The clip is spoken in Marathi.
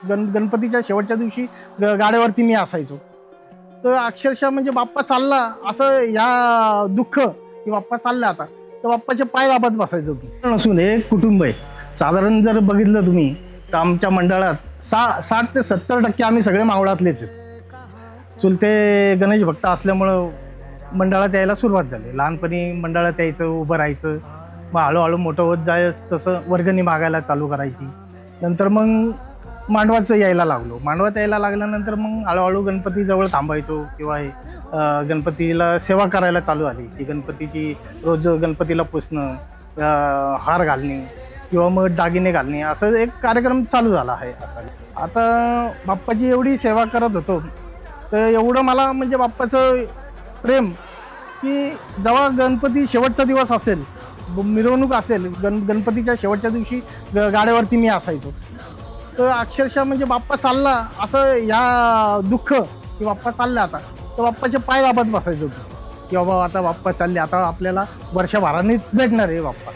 गणपतीच्या शेवटच्या दिवशी गाड्यावरती मी असायचो. तर अक्षरशः म्हणजे बाप्पा चालला असं या दुःख की बाप्पा चालला आता, तर बाप्पाचे पाय दाबत बसायचो मी. नसून हे कुटुंब आहे. साधारण जर बघितलं तुम्ही तर आमच्या मंडळात 60 ते 70% आम्ही सगळे मावळातलेच आहेत. चुलते गणेश भक्त असल्यामुळं मंडळात यायला सुरुवात झाली. लहानपणी मंडळात यायचं, उभं राहायचं. मग हळूहळू मोठं होत जायच तसं वर्गणी मागायला चालू करायची. नंतर मग मांडवाचं यायला लागलो. मांडवात यायला लागल्यानंतर मग हळूहळू गणपतीजवळ थांबायचो किंवा गणपतीला सेवा करायला चालू झाली की गणपतीची रोज गणपतीला पुसणं, हार घालणे किंवा मग दागिने घालणे असं एक कार्यक्रम चालू झाला आहे. आता बाप्पाची एवढी सेवा करत होतो तर एवढं मला म्हणजे बाप्पाचं प्रेम की जेव्हा गणपती शेवटचा दिवस असेल, मिरवणूक असेल, गणपतीच्या शेवटच्या दिवशी गाड्यावरती मी असायचो. तर अक्षरशः म्हणजे बाप्पा चालला असं या दुःख की बाप्पा चालला आता, तर बाप्पाचे पाय दाबत बसायचो की बाबा आता बाप्पा चालले, आता आपल्याला वर्षभरानेच भेटणार आहे बाप्पा.